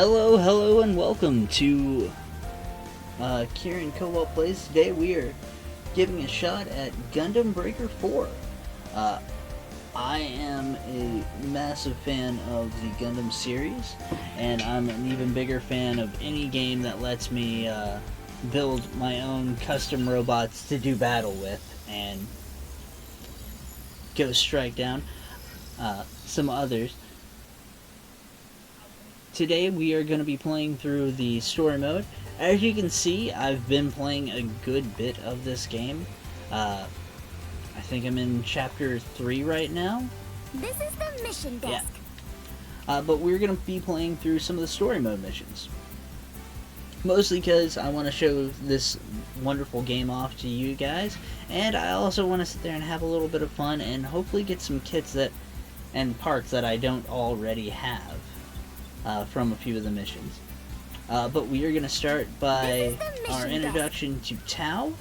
Hello, and welcome to Kieran Co-op Plays. Today we are giving a shot at Gundam Breaker 4. I am a massive fan of the Gundam series, and I'm an even bigger fan of any game that lets me build my own custom robots to do battle with and go strike down some others. Today we are going to be playing through the story mode. As you can see, I've been playing a good bit of this game. I think I'm in chapter 3 right now. This is the mission desk. Yeah. But we're going to be playing through some of the story mode missions. Mostly because I want to show this wonderful game off to you guys. And I also want to sit there and have a little bit of fun and hopefully get some kits and parts that I don't already have. From a few of the missions. But we are going to start by our introduction to Tao,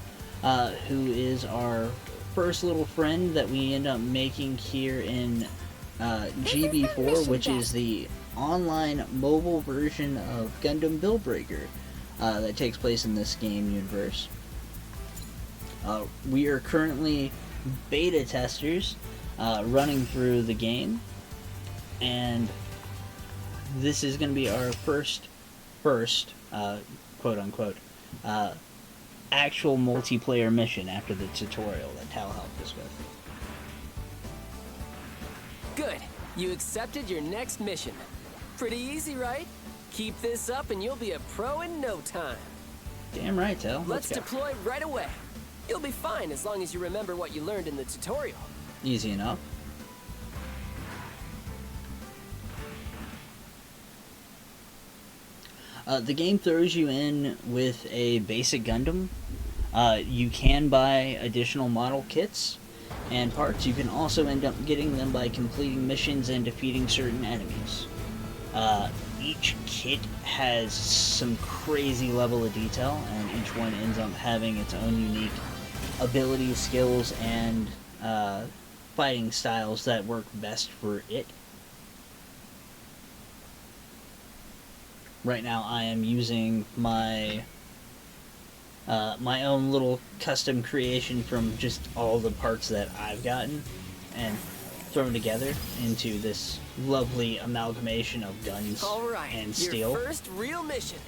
who is our first little friend that we end up making here in GB4, which is the online mobile version of Gundam Breaker that takes place in this game universe. We are currently beta testers running through the game, and this is going to be our first quote-unquote, actual multiplayer mission after the tutorial that Tal helped us with. Good. You accepted your next mission. Pretty easy, right? Keep this up and you'll be a pro in no time. Damn right, Tal. Let's deploy right away. You'll be fine as long as you remember what you learned in the tutorial. Easy enough. The game throws you in with a basic Gundam. You can buy additional model kits and parts. You can also end up getting them by completing missions and defeating certain enemies. Each kit has some crazy level of detail, and each one ends up having its own unique abilities, skills, and fighting styles that work best for it. Right now I am using my my own little custom creation from just all the parts that I've gotten and thrown together into this lovely amalgamation of guns and steel. Your first real mission.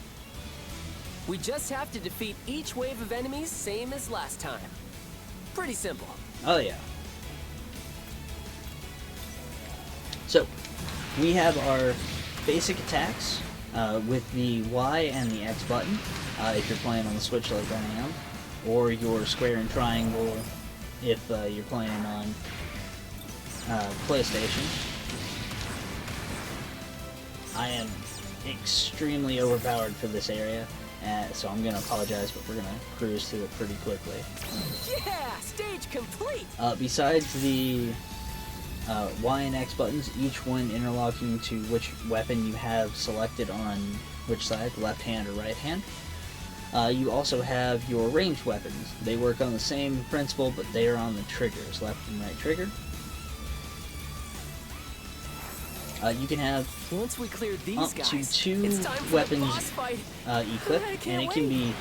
We just have to defeat each wave of enemies, same as last time. Pretty simple. Oh yeah. So, we have our basic attacks. With the Y and the X button, if you're playing on the Switch like I am, or your square and triangle if you're playing on PlayStation. I am extremely overpowered for this area, so I'm going to apologize, but we're going to cruise through it pretty quickly. Yeah! Stage complete! Besides the Y and X buttons, each one interlocking to which weapon you have selected on which side, left hand or right hand. You also have your ranged weapons. They work on the same principle, but they are on the triggers, left and right trigger. You can have once we clear these up guys, to 2 weapons equipped, and it can be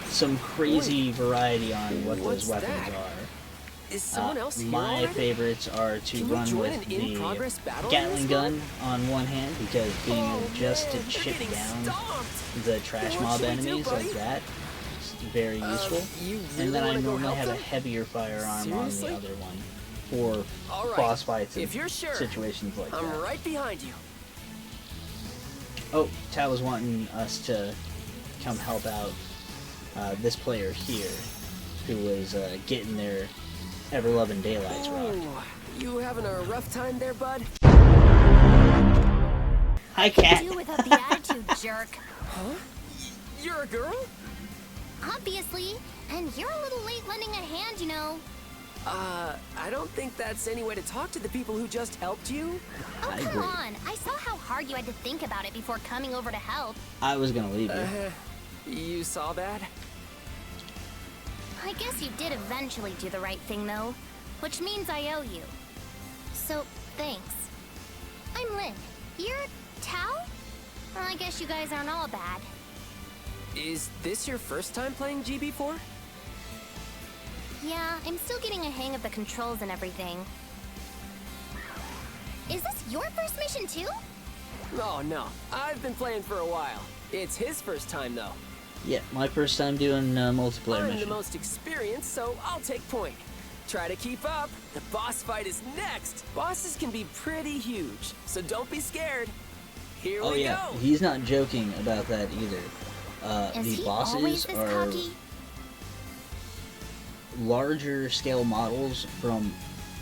some crazy variety on what those weapons are. Is someone else here my already? favorites are to run with the Gatling gun on one hand, because being able just to chip down the trash mob enemies like that is very useful. And then I normally have a heavier firearm on the other one for boss fights and situations like that. I'm right behind you. Oh, Tal was wanting us to come help out this player here, who was getting their ever-loving daylights rocked. You having a rough time there, bud? Hi, cat. Do without the attitude, jerk. Huh? You're a girl? Obviously. And you're a little late lending a hand, you know. I don't think that's any way to talk to the people who just helped you. Oh, come on. I saw how hard you had to think about it before coming over to help. I was gonna leave you. You saw that? I guess you did eventually do the right thing, though. Which means I owe you. So, thanks. I'm Lynn. You're Tao? I I guess you guys aren't all bad. Is this your first time playing GB4? Yeah, I'm still getting a hang of the controls and everything. Is this your first mission too? Oh no, I've been playing for a while. It's his first time though. Yeah, my first time doing multiplayer I'm mission. the most experienced, so I'll take point. Try to keep up. The boss fight is next. Bosses can be pretty huge, so don't be scared. Here Oh we yeah, go. he's not joking about that either. Is The he bosses always this are cocky? larger scale models from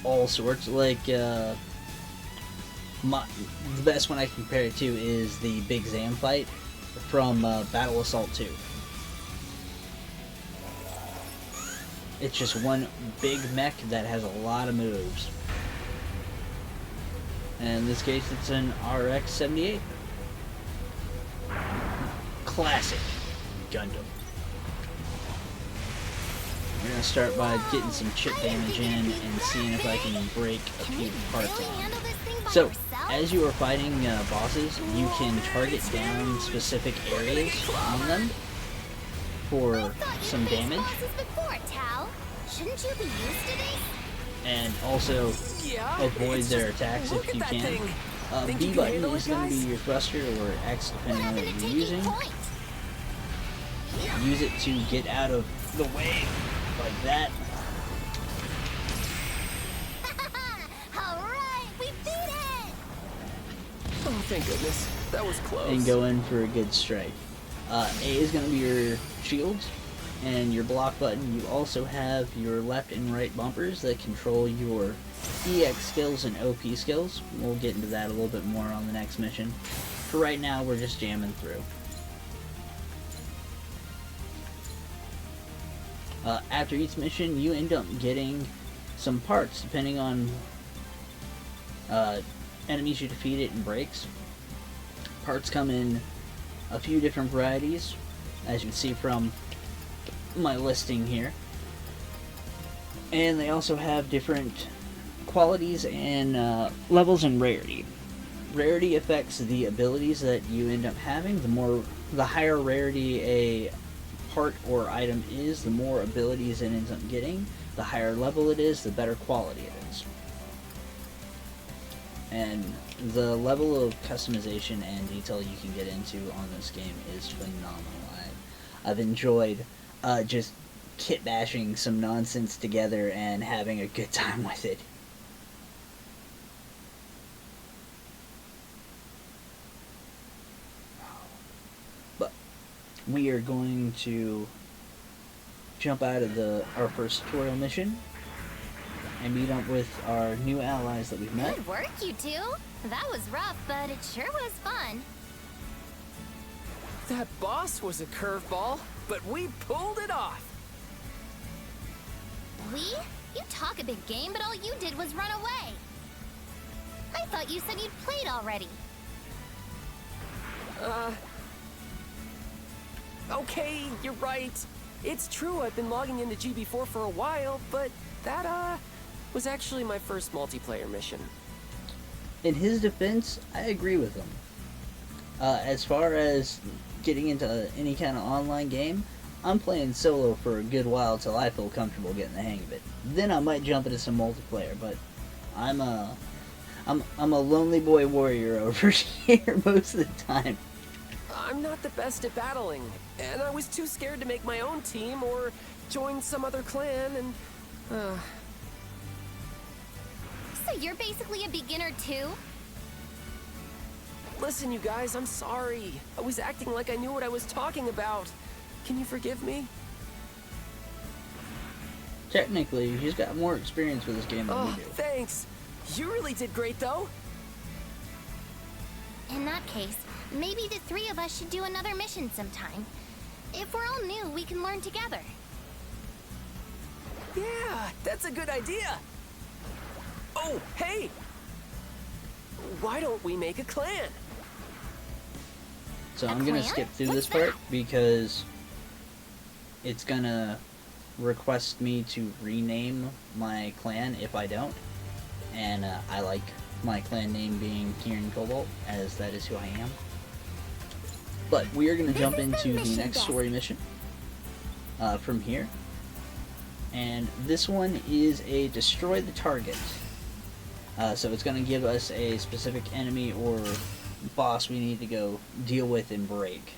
all sorts. Like the best one I can compare it to is the Big Zam fight from Battle Assault 2. It's just one big mech that has a lot of moves. And in this case, it's an RX-78. Classic Gundam. We're gonna start by getting some chip damage in and seeing if I can break a few parts on. So, as you are fighting bosses, you can target down specific areas on them for some damage. Shouldn't you be used to this? And also Yeah, avoid it's their just- attacks look if at you that can. thing. Think B you can button handle is it, going to be guys? your thruster, or X What depending on happened to what you're taking using. point? Use it to get out of the way, like that. Alright, we beat it! Oh, thank goodness. That was close. And go in for a good strike. A is going to be your shields, and your block button. You also have your left and right bumpers that control your EX skills and OP skills. We'll get into that a little bit more on the next mission. For right now, we're just jamming through. After each mission, you end up getting some parts, depending on enemies you defeated in breaks. Parts come in a few different varieties, as you can see from my listing here. And they also have different qualities and levels and rarity. Rarity affects the abilities that you end up having. The higher rarity a part or item is, the more abilities it ends up getting. The higher level it is, the better quality it is. And the level of customization and detail you can get into on this game is phenomenal. I've enjoyed just kit bashing some nonsense together and having a good time with it. But we are going to jump out of our first tutorial mission and meet up with our new allies that we've met. Good work, you two. That was rough, but it sure was fun. That boss was a curveball, but we pulled it off. We? You talk a big game, but all you did was run away. I thought you said you'd played already. Okay, you're right. It's true I've been logging into GB4 for a while, but that, was actually my first multiplayer mission. In his defense, I agree with him. As far as getting into any kind of online game, I'm playing solo for a good while till I feel comfortable getting the hang of it. Then I might jump into some multiplayer, but I'm a lonely boy warrior over here most of the time. I'm not the best at battling, and I was too scared to make my own team or join some other clan, and, So you're basically a beginner too? Listen, you guys, I'm sorry. I was acting like I knew what I was talking about. Can you forgive me? Technically, he's got more experience with this game than we Oh, do. thanks. You really did great, though. In that case, maybe the three of us should do another mission sometime. If we're all new, we can learn together. Yeah, that's a good idea. Oh, hey! Why don't we make a clan? So A I'm gonna clan? skip through What's this part that? because it's gonna request me to rename my clan if I don't. And I like my clan name being Kieran Cobalt, as that is who I am. But we are going to jump This is the into the mission next desk. story mission from here. And this one is a destroy the target. So it's going to give us a specific enemy or boss we need to go deal with and break.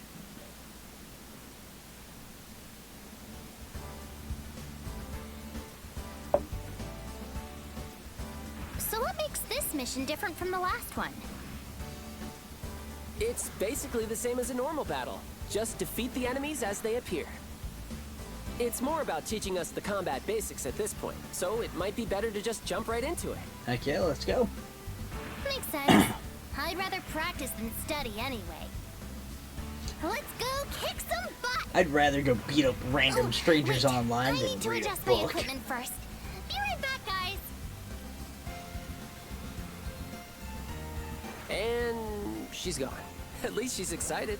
So what makes this mission different from the last one? It's basically the same as a normal battle. Just defeat the enemies as they appear. It's more about teaching us the combat basics at this point, so it might be better to just jump right into it. Heck yeah, let's go. Makes sense. I'd rather practice than study anyway. Let's go kick some butt! I'd rather go beat up random Oh, strangers wait, online I than need to read a adjust my book. equipment first. Be right back, guys. And she's gone. At least she's excited.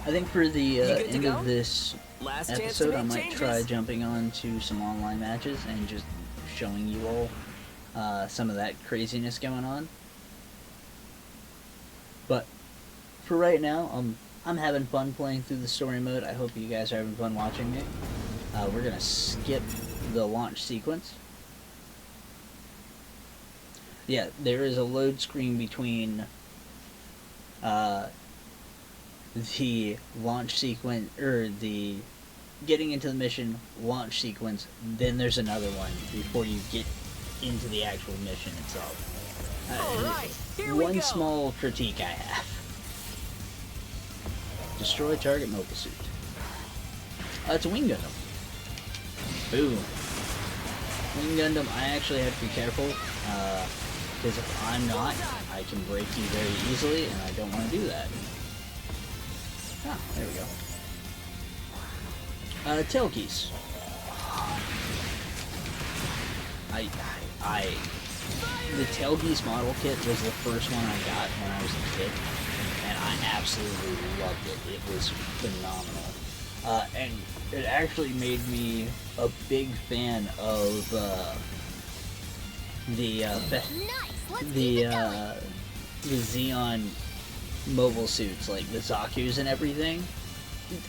I think for the You good to end go? of this Last chance to episode, make I might changes. try jumping on to some online matches and just showing you all some of that craziness going on. But for right now, I'm having fun playing through the story mode. I hope you guys are having fun watching me. We're gonna skip the launch sequence. Yeah, there is a load screen between the launch sequence, or the getting into the mission launch sequence, then there's another one before you get into the actual mission itself. Alright, here we One go. small critique I have. Destroy target mobile suit. It's a Wing Gundam. Boom. Wing Gundam, I actually have to be careful, because if I'm not, I can break you very easily, and I don't want to do that. Ah, there we go. Tail keys. The tail geese model kit was the first one I got when I was a kid, and I absolutely loved it. It was phenomenal. And it actually made me a big fan of Nice. Let's keep the it going. Xeon mobile suits, like the Zaku's and everything.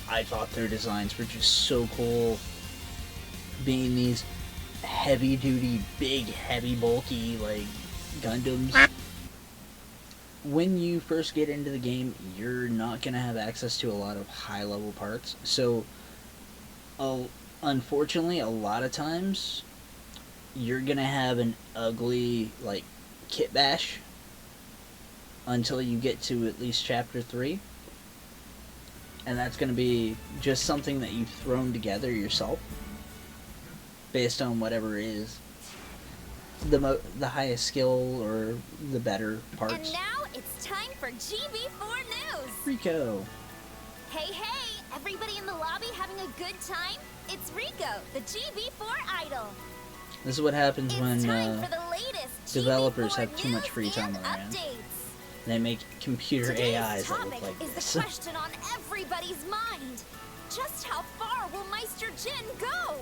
I thought their designs were just so cool, being these heavy duty, big, heavy, bulky, like, Gundams. When you first get into the game, you're not going to have access to a lot of high level parts, so unfortunately, a lot of times, you're going to have an ugly, like, kit bash until you get to at least chapter 3. And that's going to be just something that you've thrown together yourself, based on whatever is the highest skill or the better parts. And now it's time for GB4 News! Rico. Hey, everybody in the lobby having a good time? It's Rico, the GB4 idol. This is what happens It's when time for the latest developers GB4 have too much news free time and on their hands. updates. they make computer Today's AIs that topic look like is this. the question on everybody's mind. Just how far will Meister Jin go?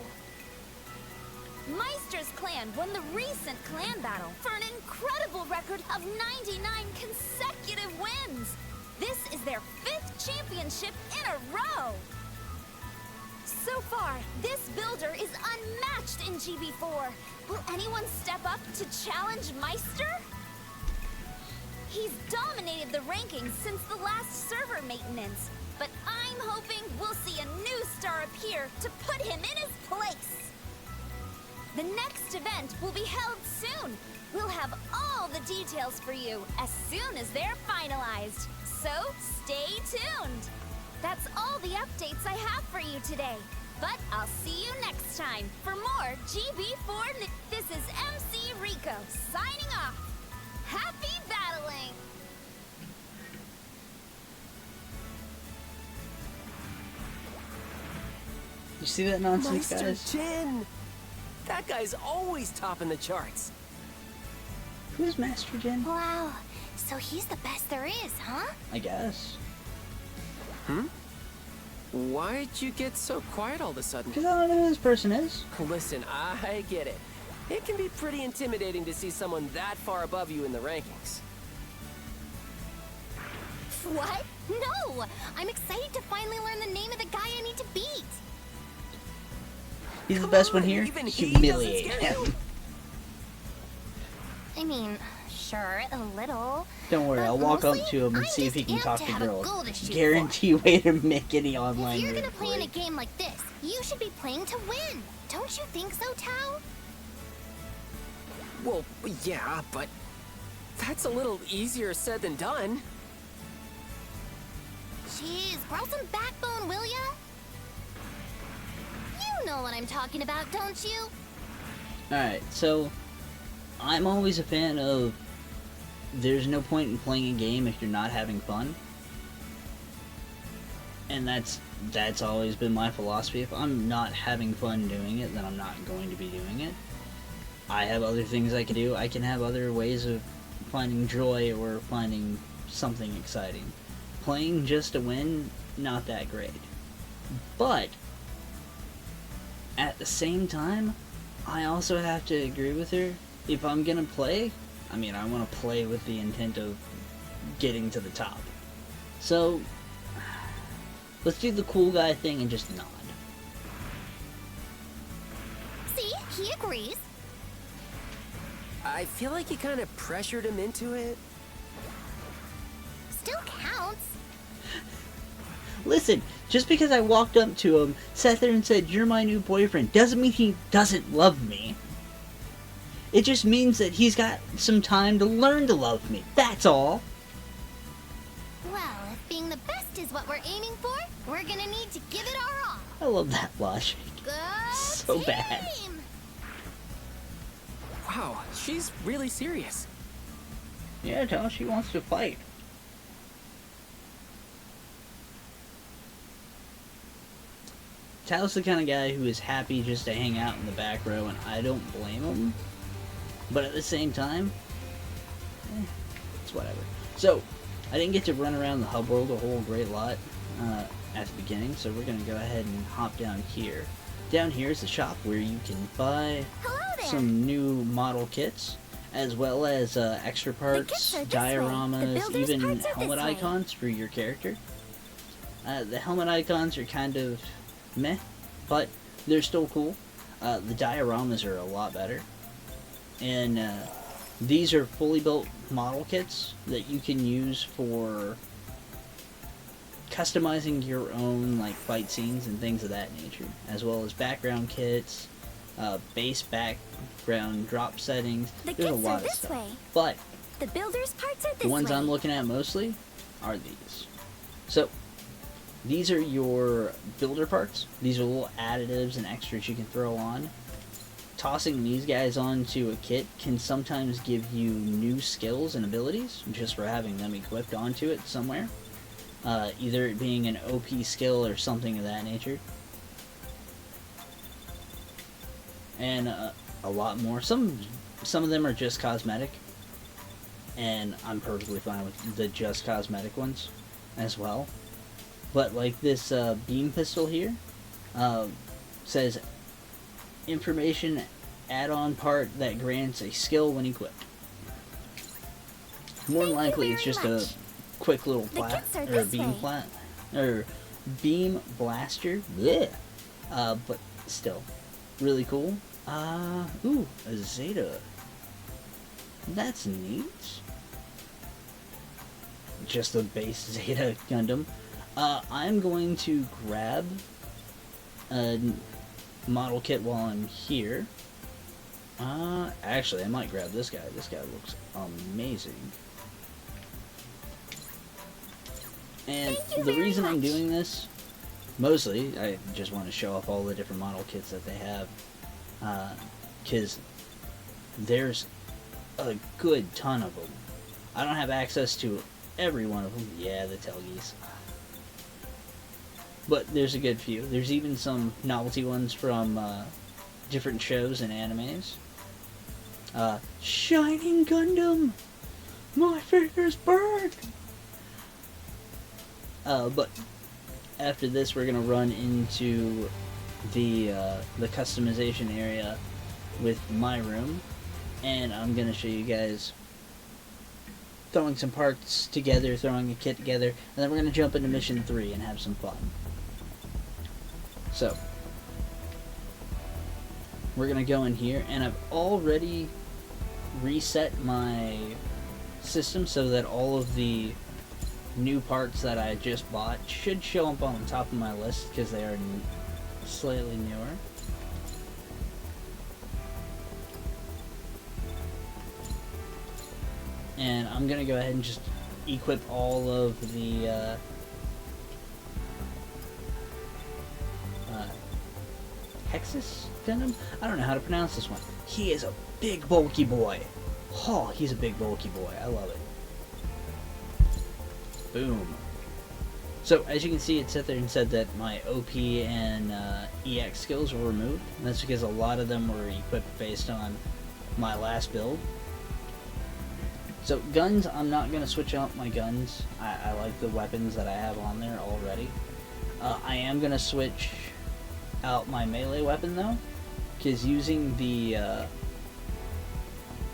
Meister's clan won the recent clan battle for an incredible record of 99 consecutive wins. This is their 5th championship in a row. So far, this builder is unmatched in GB4. Will anyone step up to challenge Meister? He's dominated the rankings since the last server maintenance, but I'm hoping we'll see a new star appear to put him in his place. The next event will be held soon. We'll have all the details for you as soon as they're finalized. So stay tuned. That's all the updates I have for you today. But I'll see you next time for more GB4 News. This is MC Rico signing off. Happy battling! You see that nonsense, Meister guys? Jin! That guy's always topping the charts. Who's Master Jin? Wow, so he's the best there is, huh? I guess. Why'd you get so quiet all of a sudden? Because I don't know who this person is. Listen, I get it. It can be pretty intimidating to see someone that far above you in the rankings. What? No! I'm excited to finally learn the name of the guy I need to beat. He's the best one on, here. even he Humiliate doesn't scare you? him. I mean, sure, a little. Don't worry, But I'll walk up mostly, to him and I'm see if he just can amped talk to to have a girls. goal to shoot for. Guarantee way to make any If online you're move gonna play in a for you. game like this, you should be playing to win. Don't you think so, Tao? Well, yeah, but that's a little easier said than done. Jeez, grow some backbone, will ya? You know what I'm talking about, don't you? Alright, so I'm always a fan of there's no point in playing a game if you're not having fun. And that's always been my philosophy. If I'm not having fun doing it, then I'm not going to be doing it. I have other things I can do. I can have other ways of finding joy or finding something exciting. Playing just to win, not that great. But at the same time, I also have to agree with her. If I'm gonna play, I mean, I want to play with the intent of getting to the top. So, let's do the cool guy thing and just nod. See, he agrees. I feel like you kind of pressured him into it. Still counts. Listen, just because I walked up to him, sat there and said, "You're my new boyfriend," doesn't mean he doesn't love me. It just means that he's got some time to learn to love me. That's all. Well, if being the best is what we're aiming for, we're gonna need to give it our all. I love that logic. Go So team! bad. Wow, she's really serious. Yeah, tell her she wants to fight. Tao's the kind of guy who is happy just to hang out in the back row, and I don't blame him. But at the same time, it's whatever. So, I didn't get to run around the hub world a whole great lot at the beginning, so we're going to go ahead and hop down here. Down here is the shop where you can buy Hello there. some new model kits, as well as extra parts, kits are this way. The dioramas, builder's even parts are this helmet way. icons for your character. The helmet icons are kind of meh, but they're still cool. The dioramas are a lot better. And these are fully built model kits that you can use for customizing your own like fight scenes and things of that nature, as well as background kits, base background drop settings. The There's a kits lot are of this stuff. way. But The builder's parts are this the ones way. I'm looking at mostly are these. So these are your builder parts. These are little additives and extras you can throw on. Tossing these guys onto a kit can sometimes give you new skills and abilities just for having them equipped onto it somewhere. Either it being an OP skill or something of that nature. And a lot more. Some of them are just cosmetic. And I'm perfectly fine with the just cosmetic ones as well. But like this beam pistol here says information add-on part that grants a skill when equipped. More than Thank you likely it's very just much. a quick little The kits are this way. beam blaster. Blech. But still really cool. Ooh, a Zeta. That's neat. Just the base Zeta Gundam. I'm going to grab a model kit while I'm here. Actually, I might grab this guy. This guy looks amazing. And Thank you the very reason I'm much. doing this, mostly, I just want to show off all the different model kits that they have. Because there's a good ton of them. I don't have access to every one of them. Yeah, the Telgeese. But there's a good few. There's even some novelty ones from different shows and animes. Shining Gundam! My fingers burn! But after this we're gonna run into the customization area with my room, and I'm gonna show you guys throwing some parts together, throwing a kit together, and then we're going to jump into mission 3 and have some fun. So, we're going to go in here, and I've already reset my system so that all of the new parts that I just bought should show up on the top of my list because they are slightly newer. And I'm going to go ahead and just equip all of the Hexus Gundam? I don't know how to pronounce this one. He is a big bulky boy. Oh, he's a big bulky boy. I love it. Boom. So, as you can see, it sat there and said that my OP and EX skills were removed. And that's because a lot of them were equipped based on my last build. So, guns, I'm not going to switch out my guns. I like the weapons that I have on there already. I am going to switch out my melee weapon, though, because using the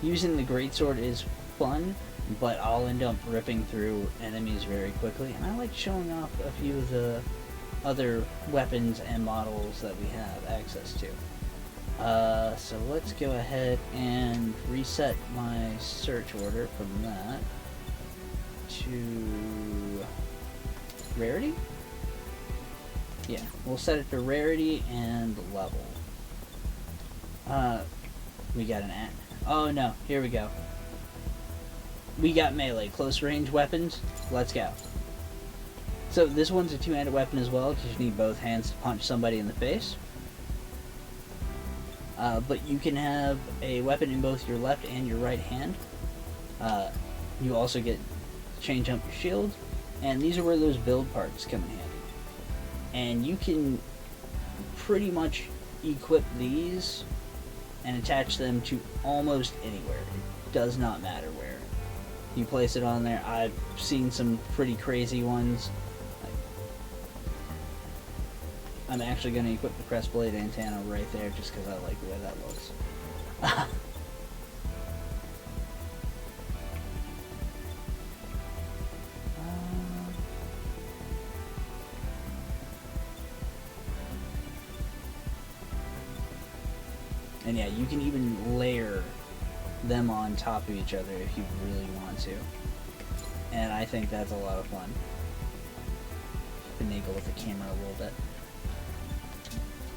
greatsword is fun, but I'll end up ripping through enemies very quickly, and I like showing off a few of the other weapons and models that we have access to. So let's go ahead and reset my search order from that to rarity? Yeah, we'll set it to rarity and level. We got an at. Oh no, here we go. We got melee, close range weapons. Let's go. So this one's a two-handed weapon as well, because you need both hands to punch somebody in the face. But you can have a weapon in both your left and your right hand. You also get change up your shield, and these are where those build parts come in handy. And you can pretty much equip these and attach them to almost anywhere. It does not matter where you place it on there. I've seen some pretty crazy ones. I'm actually going to equip the crest blade antenna right there just because I like the way that looks. And yeah, you can even layer them on top of each other if you really want to. And I think that's a lot of fun. Finagle with the camera a little bit.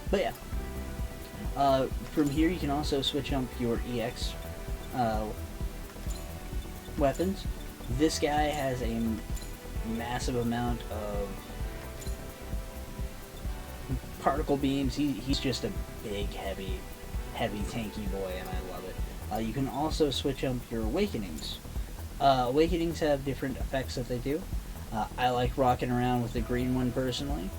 But yeah, from here you can also switch up your EX weapons. This guy has a massive amount of particle beams. He's just a big, heavy tanky boy, and I love it. You can also switch up your awakenings. Awakenings have different effects that they do. I like rocking around with the green one personally.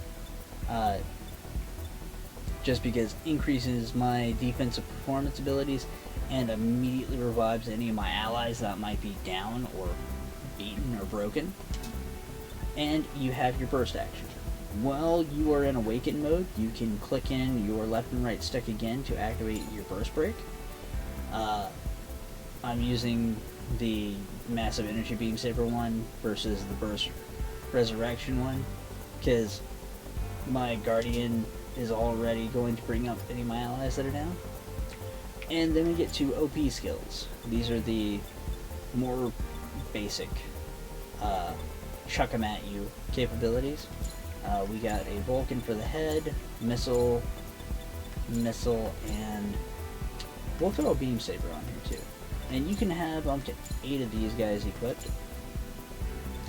Just because it increases my defensive performance abilities and immediately revives any of my allies that might be down or beaten or broken. And you have your burst action. While you are in awaken mode, you can click in your left and right stick again to activate your burst break. I'm using the massive energy beam saber one versus the burst resurrection one because my guardian is already going to bring up any of my allies that are down. And then we get to OP skills. These are the more basic chuck 'em at you capabilities. We got a Vulcan for the head, missile, and we'll throw a beam saber on here too. And you can have up to 8 of these guys equipped,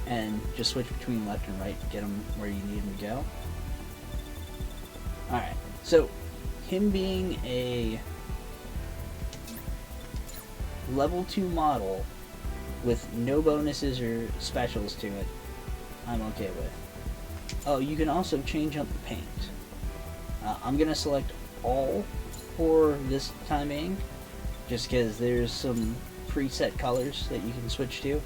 and just switch between left and right to get them where you need them to go. Alright, so him being a level 2 model with no bonuses or specials to it, I'm okay with. Oh, you can also change up the paint. I'm going to select all for this time being, just because there's some preset colors that you can switch to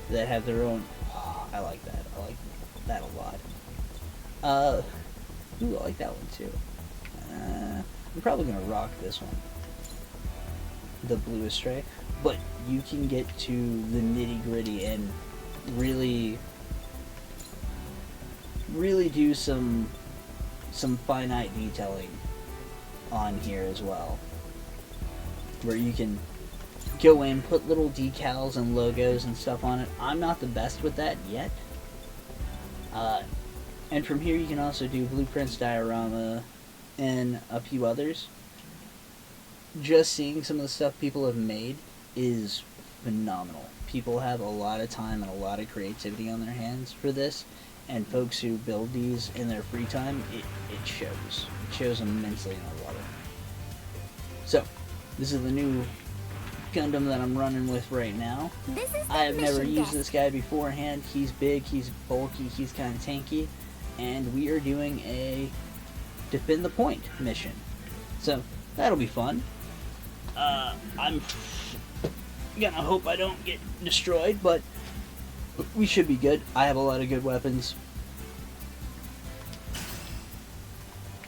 that have their own... Oh, I like that. I like that a lot. Ooh, I like that one too. I'm probably going to rock this one. the Blue Astray, but you can get to the nitty gritty and really do some finite detailing on here as well, where you can go in, put little decals and logos and stuff on it. I'm not the best with that yet. And from here you can also do blueprints, diorama, and a few others. Just seeing some of the stuff people have made is phenomenal. People have a lot of time and a lot of creativity on their hands for this, and folks who build these in their free time, it shows. It shows immensely, and I love it. So, this is the new Gundam that I'm running with right now. This is the I have never mission used desk. this guy beforehand. He's big, he's bulky, he's kind of tanky, and we are doing a defend the point mission. So, that'll be fun. I'm gonna hope I don't get destroyed, but we should be good. I have a lot of good weapons,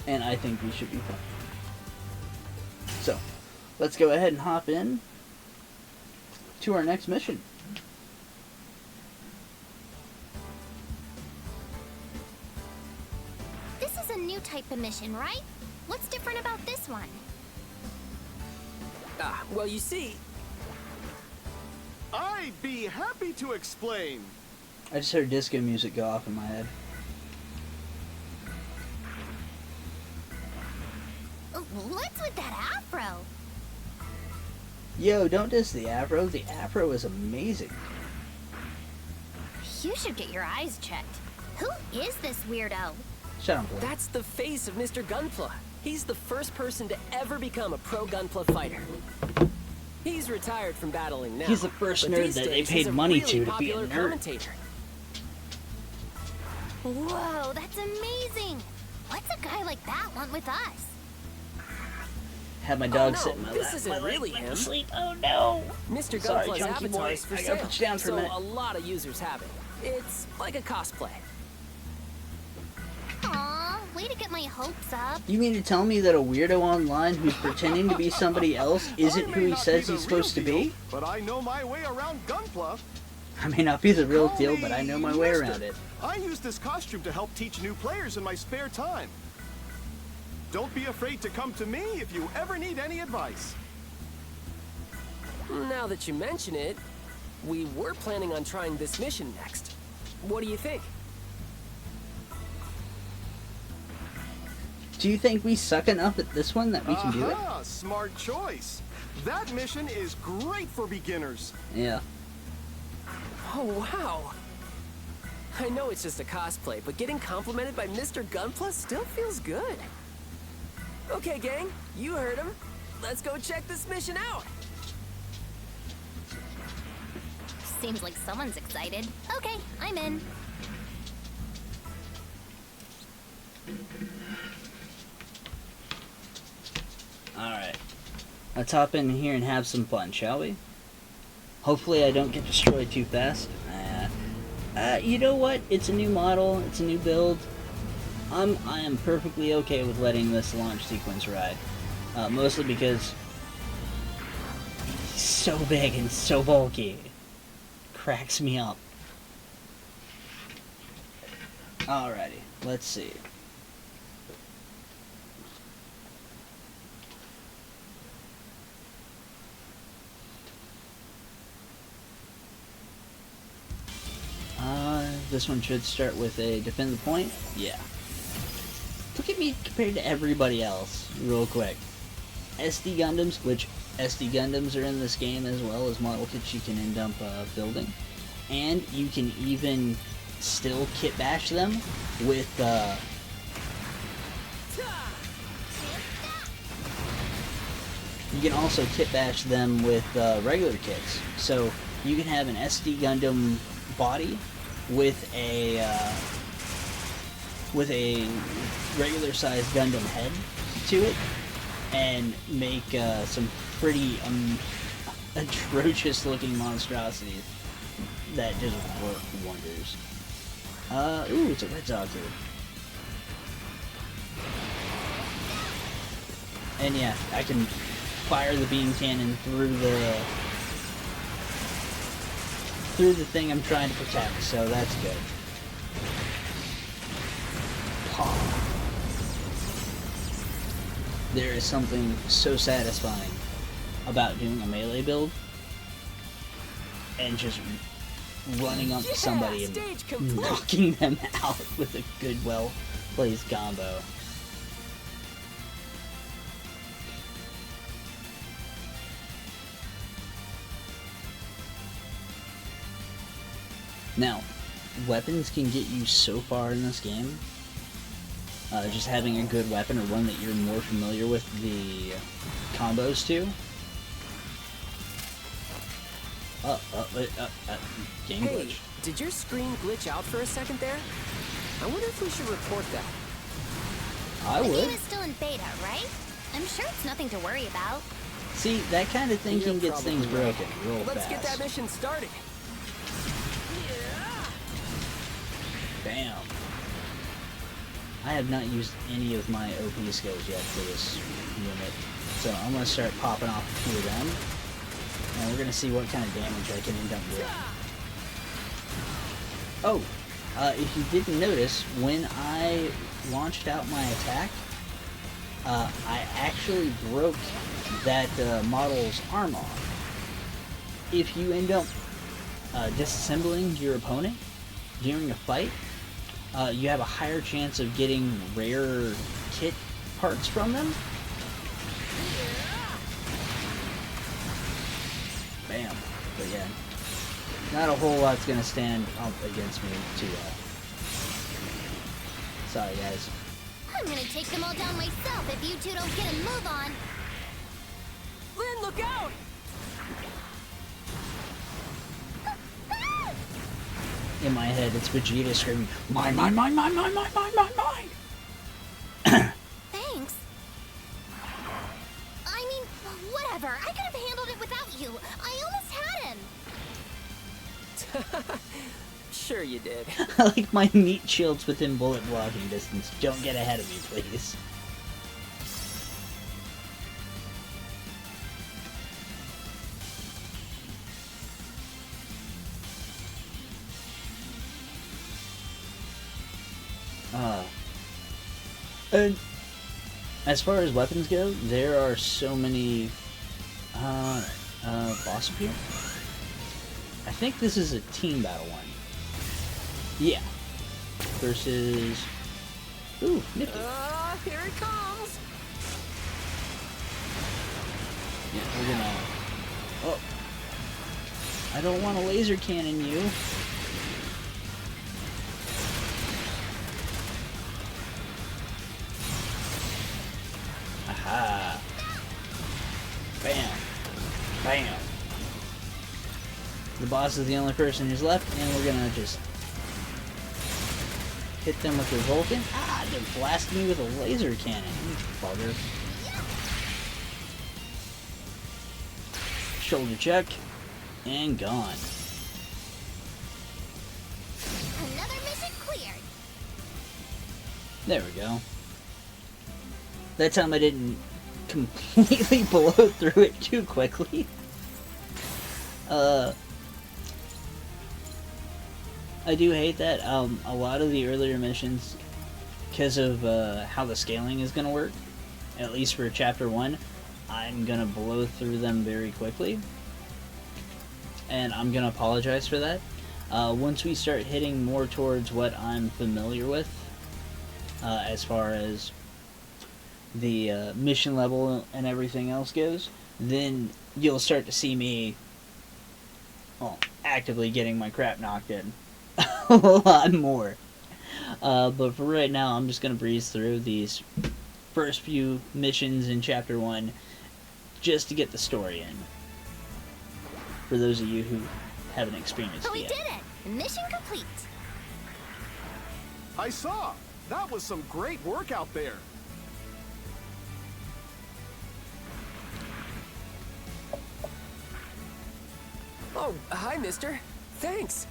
and I think we should be fine. So, let's go ahead and hop in to our next mission. This is a new type of mission, right? What's different about this one? Well, you see, I'd be happy to explain. I just heard disco music go off in my head. What's with that afro? Yo, don't diss the afro. The afro is amazing. You should get your eyes checked. Who is this weirdo? Shut up, boy. that's the face of Mr. Gunpla. He's the first person to ever become a pro Gunpla fighter. He's retired from battling now. He's the first but nerd these that they days paid he's a money really to be a popular nerd. commentator. Whoa, that's amazing. What's a guy like that want with us? Have my dog no, sit in my this lap. isn't My leg really went to him. sleep. Oh no! Mr. Sorry, Gunpla's chunky avatar boy. is for I gotta sale, put you down for a so minute. a lot of users have it. It's like a cosplay. Aw, way to get my hopes up. You mean to tell me that a weirdo online who's pretending to be somebody else isn't I who may he not says be he's the real supposed to deal, be? But I know my way around Gunpla. I may not be the real Call deal, me but I know my way Mister. around it. I use this costume to help teach new players in my spare time. Don't be afraid to come to me if you ever need any advice. Now that you mention it, we were planning on trying this mission next. What do you think? Do you think we suck enough at this one that we can do it? Aha, smart choice. That mission is great for beginners. Yeah. Oh, wow. I know it's just a cosplay, but getting complimented by Mr. Gunpla still feels good. Okay, gang, you heard him. Let's go check this mission out. Seems like someone's excited. Okay, I'm in. Alright. Let's hop in here and have some fun, shall we? Hopefully I don't get destroyed too fast. You know what? It's a new model. It's a new build. I am perfectly okay with letting this launch sequence ride. Mostly because he's so big and so bulky. Cracks me up. Alrighty, let's see. This one should start with a defend the point. Yeah. Look at me compared to everybody else, real quick. SD Gundams, which SD Gundams are in this game as well as model kits you can end up building. And you can even still kit bash them with you can also kit bash them with regular kits. So you can have an SD Gundam body with a regular sized Gundam head to it, and make some pretty atrocious looking monstrosities that just work wonders. Ooh, it's a red dog here. And yeah, I can fire the beam cannon through the thing I'm trying to protect, so that's good. There is something so satisfying about doing a melee build and just running up to somebody and knocking them out with a good, well-placed combo. Now, weapons can get you so far in this game. Just having a good weapon, or one that you're more familiar with the combos to. Game Hey, glitch. did your screen glitch out for a second there? I wonder if we should report that. I The would. game is still in beta, right? I'm sure it's nothing to worry about. See, that kind of thinking You're gets things probably right. broken real Let's fast. get that mission started. Bam. I have not used any of my OP skills yet for this unit, so I'm going to start popping off a few of them, and we're going to see what kind of damage I can end up doing. Oh, if you didn't notice, when I launched out my attack, I actually broke that model's arm off. If you end up disassembling your opponent during a fight, you have a higher chance of getting rare kit parts from them. Bam. But yeah, not a whole lot's gonna stand up against me too well. Sorry, guys. I'm gonna take them all down myself if you two don't get a move on. Lynn, look out! In my head, it's Vegeta screaming, "Mine, mine, mine, mine, mine, mine, mine, mine, mine!" Thanks. I mean, whatever. I could have handled it without you. I almost had him. Sure you did. I like my meat shields within bullet blocking distance. Don't get ahead of me, please. And as far as weapons go, there are so many boss appear. I think this is a team battle one. Yeah. Versus... Ooh, nifty. Here it comes! Yeah, we're gonna... Oh. I don't want to laser cannon you. Aha. Bam. Bam. The boss is the only person who's left, and we're gonna just hit them with the Vulcan. Ah, they're blasting me with a laser cannon. You bugger. Shoulder check. And gone. Another mission cleared. There we go. That time I didn't completely blow through it too quickly. I do hate that. A lot of the earlier missions, because of how the scaling is going to work, at least for Chapter 1, I'm going to blow through them very quickly. And I'm going to apologize for that. Once we start hitting more towards what I'm familiar with, as far as the mission level and everything else goes, then you'll start to see me actively getting my crap knocked in a lot more. But for right now, I'm just going to breeze through these first few missions in Chapter 1 just to get the story in. For those of you who haven't experienced But it we yet. did it. Mission complete. I saw. That was some great work out there. Oh, hi, mister. Thanks.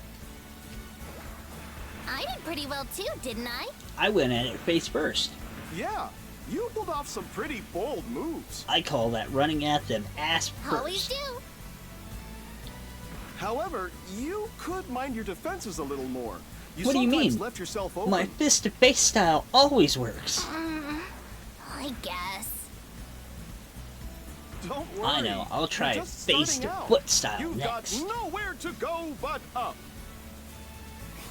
I did pretty well too, didn't I? I went at it face first. Yeah, You pulled off some pretty bold moves. I call that running at them ass Always first. do. However, you could mind your defenses a little more. What do you sometimes mean? left yourself open. My fist-to-face style always works. I guess. Don't worry. I know, I'll try You're a just starting face-to-foot out. style You've next. got nowhere to go but up.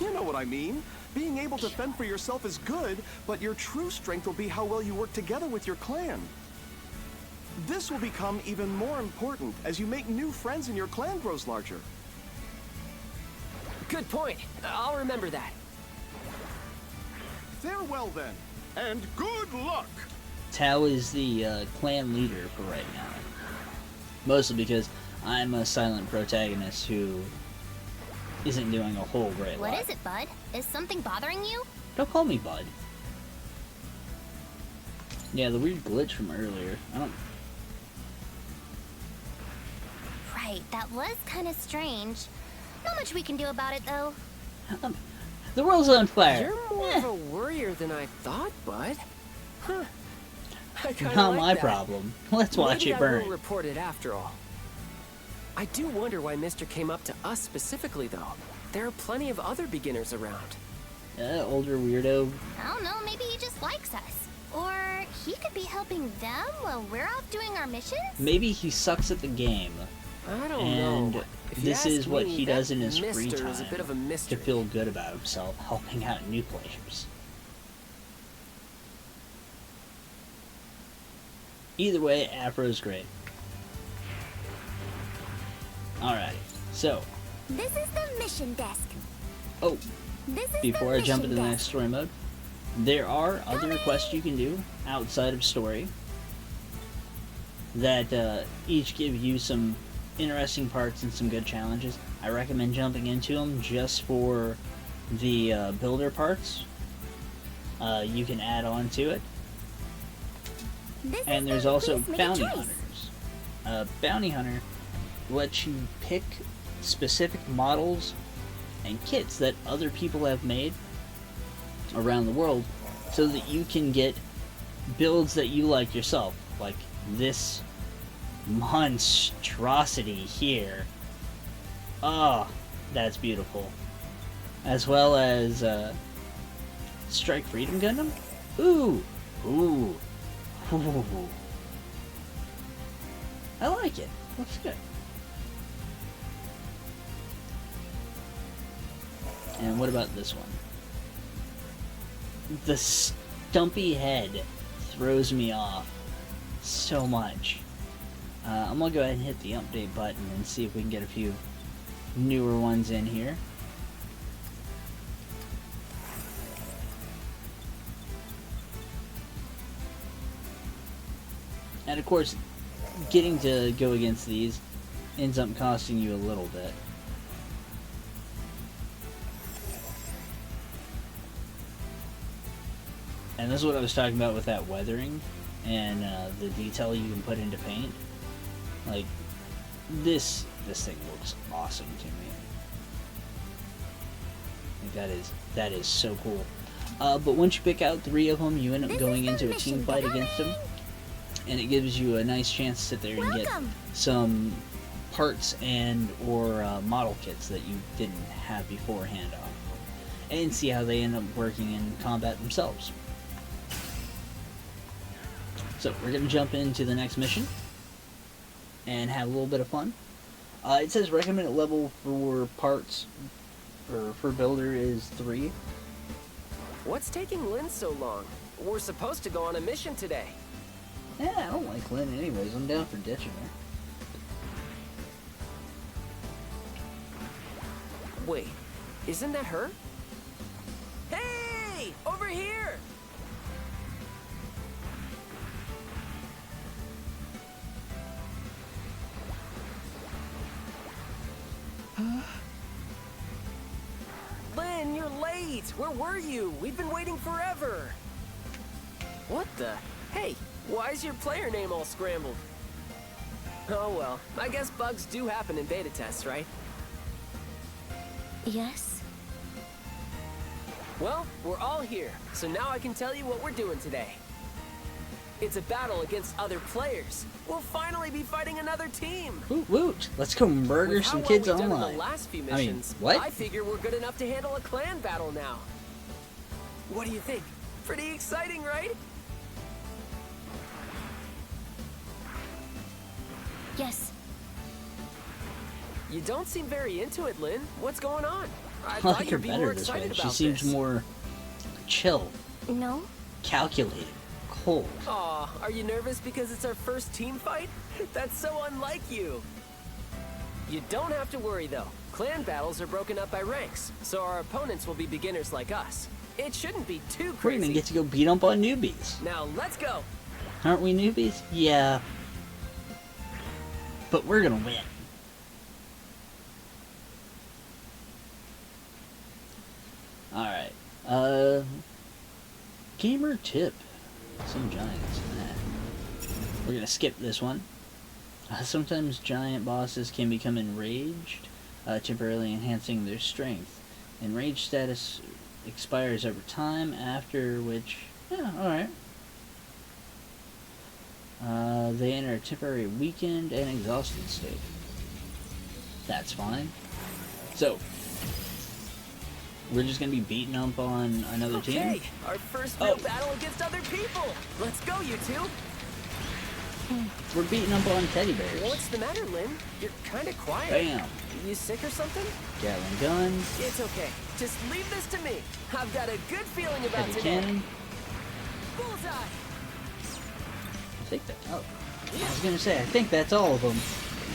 You know what I mean. Being able to fend for yourself is good, but your true strength will be how well you work together with your clan. This will become even more important as you make new friends and your clan grows larger. Good point. I'll remember that. Farewell then, and good luck! Tao is the clan leader for right now. Mostly because I'm a silent protagonist who isn't doing a whole great lot. What is it, Bud? Is something bothering you? Don't call me Bud. Yeah, the weird glitch from earlier. I don't... Right, that was kind of strange. Not much we can do about it, though. The world's on fire. You're more of a worrier than I thought, Bud. Huh. I kinda Not like my that. problem. Let's watch Maybe it I burn. will report it after all. I do wonder why Mr. came up to us specifically, though. There are plenty of other beginners around. Older weirdo. I don't know, maybe he just likes us. Or he could be helping them while we're off doing our missions? Maybe he sucks at the game. I don't And know. If you this ask is what me, he that does in his free Mr. time is a bit of a to mystery. feel good about himself, helping out new players. Either way, Afro's great. Alright, so, This is the mission desk. oh, This is before the I jump mission into the desk. next story mode, there are other quests you can do outside of story that each give you some interesting parts and some good challenges. I recommend jumping into them just for the builder parts. You can add on to it. This is And there's the also please make a bounty choice. hunters. Bounty hunter lets you pick specific models and kits that other people have made around the world so that you can get builds that you like yourself, like this monstrosity here. Oh, that's beautiful. As well as Strike Freedom Gundam. Ooh, ooh, ooh. I like it. Looks good. And what about this one? The stumpy head throws me off so much. I'm gonna go ahead and hit the update button and see if we can get a few newer ones in here. And of course, getting to go against these ends up costing you a little bit. And this is what I was talking about with that weathering and the detail you can put into paint. Like, this thing looks awesome to me. Like, that is so cool. But once you pick out 3 of them, you end up This going is the into a team mission fight against them. And it gives you a nice chance to sit there and get Welcome. some parts and or model kits that you didn't have beforehand on. And see how they end up working in combat themselves. So we're going to jump into the next mission and have a little bit of fun. It says recommended level for parts, or for builder, is 3. What's taking Lynn so long? We're supposed to go on a mission today. Yeah, I don't like Lynn anyways. I'm down for ditching her. Wait, isn't that her? Hey! Over here! Lynn, you're late! Where were you? We've been waiting forever! What the? Hey, why is your player name all scrambled? Oh well, I guess bugs do happen in beta tests, right? Yes? Well, we're all here, so now I can tell you what we're doing today. It's a battle against other players. We'll finally be fighting another team. Woot woot! Let's go murder With how some well kids we've done in online. the last few I mean, missions, what? I figure we're good enough to handle a clan battle now. What do you think? Pretty exciting, right? Yes. You don't seem very into it, Lynn. What's going on? I I thought like her you'd be more better this way. excited She about seems this. more chill, No? calculated, cold. Aw, are you nervous because it's our first team fight? That's so unlike you. You don't have to worry though. Clan battles are broken up by ranks, so our opponents will be beginners like us. It shouldn't be too We're crazy. gonna get to go beat up on newbies. Now let's go. Aren't we newbies? Yeah. But we're gonna win. Alright. Gamer tip. Some giants in that. We're gonna skip this one. Sometimes giant bosses can become enraged, temporarily enhancing their strength. Enraged status expires over time, after which... Yeah, alright. They enter a temporary weakened and exhausted state. That's fine. So, we're just gonna be beating up on another team? Okay, our first real battle against other people. Let's go, you two. We're beating up on teddy bears. What's the matter, Lynn? You're kind of quiet. Bam! You sick or something? Gatling gun, It's okay. Just leave this to me. I've got a good feeling about heavy today. cannon. Bullseye. I think that... Oh. I was gonna say, I think that's all of them.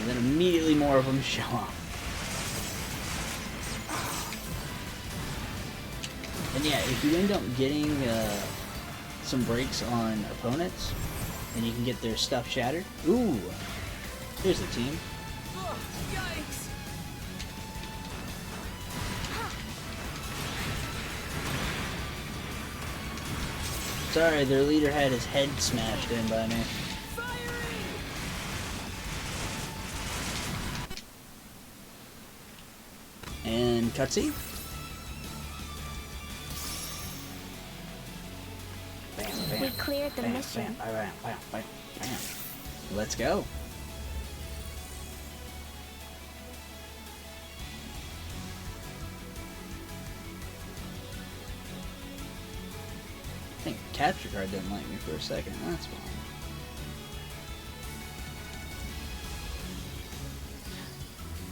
And then immediately more of them show up. And yeah, if you end up getting some breaks on opponents, and you can get their stuff shattered. Ooh! Here's the team. Ugh, yikes. Sorry, their leader had his head smashed in by me. Firing. And cutscene. Bam, bam, We cleared the bam, mission. Bam, bam, bam, bam, bam. Let's go. I think capture card didn't like me for a second. That's fine.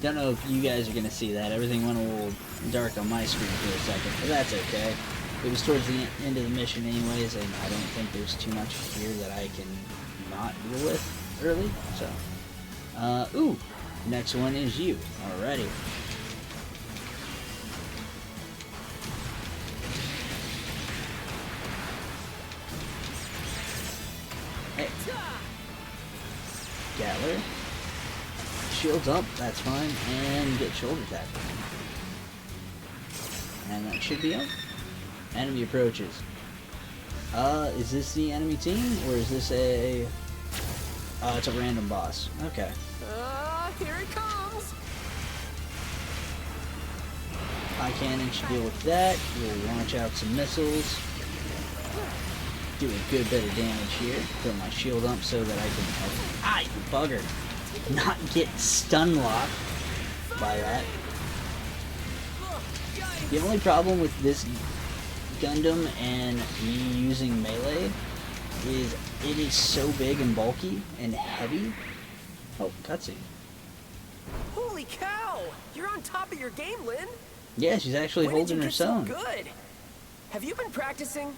Don't know if you guys are gonna see that. Everything went a little dark on my screen for a second, but that's okay. It was towards the end of the mission anyways, and I don't think there's too much here that I can not deal with early, so. Ooh! Next one is you. Alrighty. Hey. Gatler. Shields up, that's fine, and get shoulder tackle. And that should be it. Enemy approaches. Is this the enemy team, or is this a... it's a random boss. Okay. Here it comes. High cannon should deal with that. We'll launch out some missiles. Do a good bit of damage here. Throw my shield up so that I can... Ah, you bugger! Not get stun locked by that. The only problem with this Gundam and me using melee is it is so big and bulky and heavy. Oh, cutscene. Holy cow! You're on top of your game, Lynn. Yeah, she's actually When did holding you her get so own. good? Have you been practicing?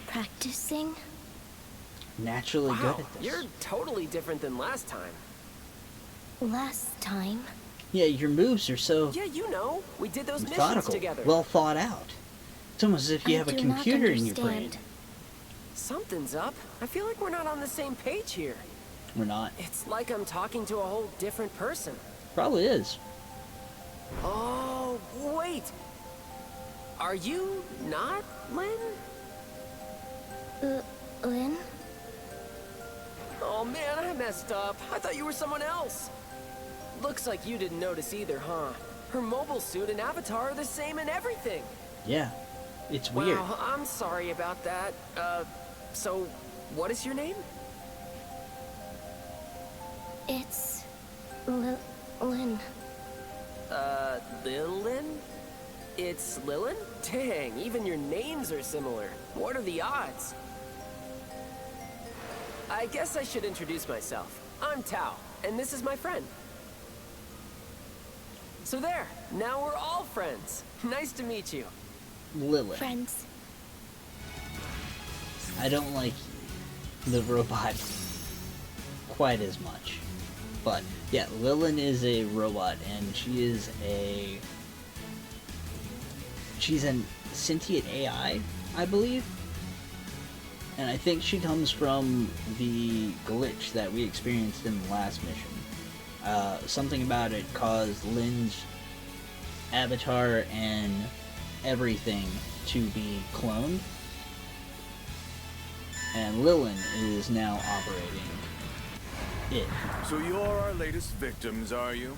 Practicing? Naturally Wow, good at this. you're totally different than last time. Last time? Yeah, your moves are so Yeah, you know, we did those missions methodical, together. well thought out. It's almost as if you I have a do not computer in your brain. understand. Something's up. I feel like we're not on the same page here. We're not. It's like I'm talking to a whole different person. Probably is. Oh, wait. Are you not Lynn? Lynn? Oh man, I messed up. I thought you were someone else. Looks like you didn't notice either, huh? Her mobile suit and avatar are the same and everything. Yeah. It's weird. Wow, I'm sorry about that. So, what is your name? It's Lynn. Lilin? It's Lilin? Dang, even your names are similar. What are the odds? I guess I should introduce myself. I'm Tao, and this is my friend. So there, now we're all friends. Nice to meet you. Lilith. Friends. I don't like the robot quite as much. But, yeah, Lilin is a robot, and she's a sentient AI, I believe. And I think she comes from the glitch that we experienced in the last mission. Something about it caused Lynn's avatar and everything to be cloned. And Lilin is now operating it. So you're our latest victims, are you?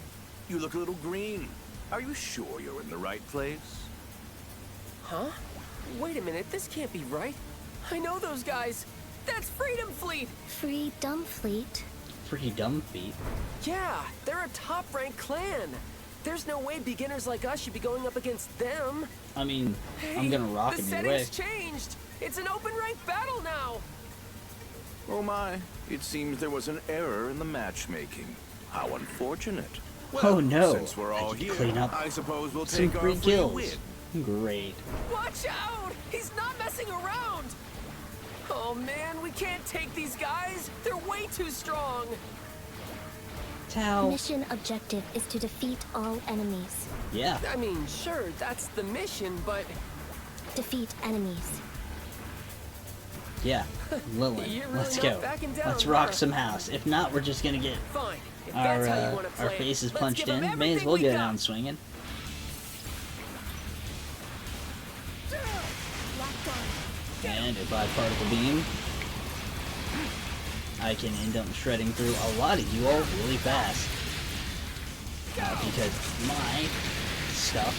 You look a little green. Are you sure you're in the right place? Huh? Wait a minute, this can't be right. I know those guys. That's Freedom Fleet. Freedom Fleet. Pretty dumb feet. Yeah, they're a top-ranked clan. There's no way beginners like us should be going up against them. I mean, I'm Hey, gonna rock the him either way. settings changed. It's an open rank battle now. Oh my, it seems there was an error in the matchmaking. How unfortunate. Oh no, Since we're all I can here, clean up I suppose we'll some take our free free kills. win. Great. Watch out! He's not messing around. Oh man, we can't take these guys. They're way too strong. Tao. Mission objective is to defeat all enemies. Yeah. I mean, sure, that's the mission, but Defeat enemies. Yeah. Lilin. You're really Let's not go. backing down, Let's rock huh? some house. If not, we're just gonna get fine. If our that's how you want to play our it, faces let's punched give 'em in. May as everything well we go got. down swinging. And if I particle beam, I can end up shredding through a lot of you all really fast. Because my stuff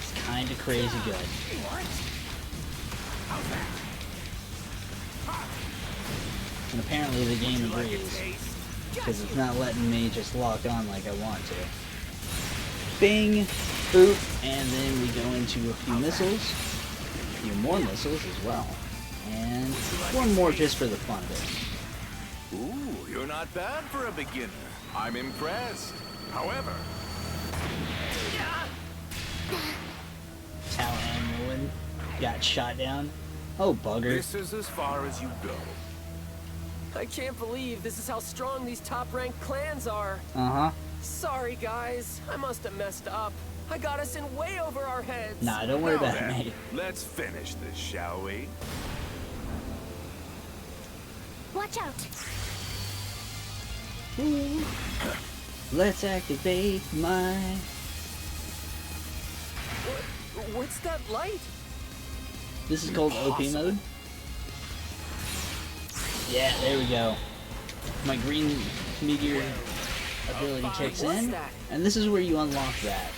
is kind of crazy good. And apparently the game agrees, because it's not letting me just lock on like I want to. Bing, boop, and then we go into a few missiles, a few more missiles as well, and one more just for the fun of it. Ooh, you're not bad for a beginner. I'm impressed. However, Tao and Lilin got shot down. Oh, bugger. this is as far as you go. I can't believe this is how strong these top-ranked clans are. Uh-huh. Sorry, guys. I must have messed up. I got us in way over our heads. Nah, don't worry Now about it, then, mate. let's finish this, shall we? Watch out. Let's activate my... What's that light? This is called OP mode. Yeah, there we go. My green meteor ability kicks What's in, that? and this is where you unlock that.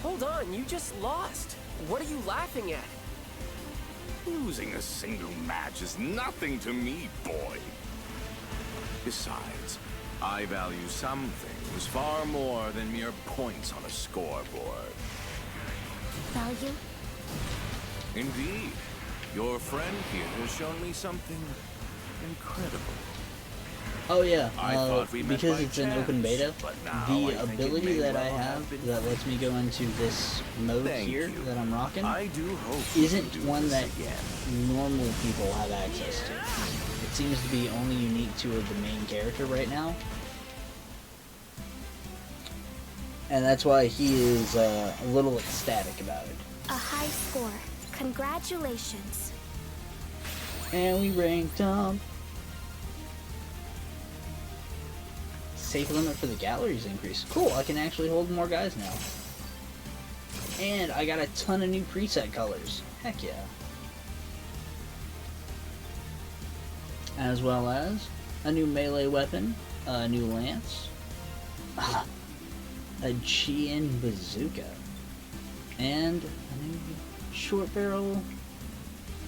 Hold on, you just lost. What are you laughing at? Losing a single match is nothing to me, boy. Besides, I value some things far more than mere points on a scoreboard. Value? Indeed, your friend here has shown me something incredible. Oh yeah, I thought we met because by it's an chance, open beta, but now I the think it ability may that I well have been that lets me go into this mode Thank here you. that I'm rocking I do hope you isn't can do one this that again. normal people have access to. It seems to be only unique to the main character right now. And that's why he is a little ecstatic about it. A high score. Congratulations. And we ranked up. Safe limit for the galleries increased. Cool, I can actually hold more guys now. And I got a ton of new preset colors. Heck yeah. As well as a new melee weapon, a new lance, a Chian bazooka, and a new short barrel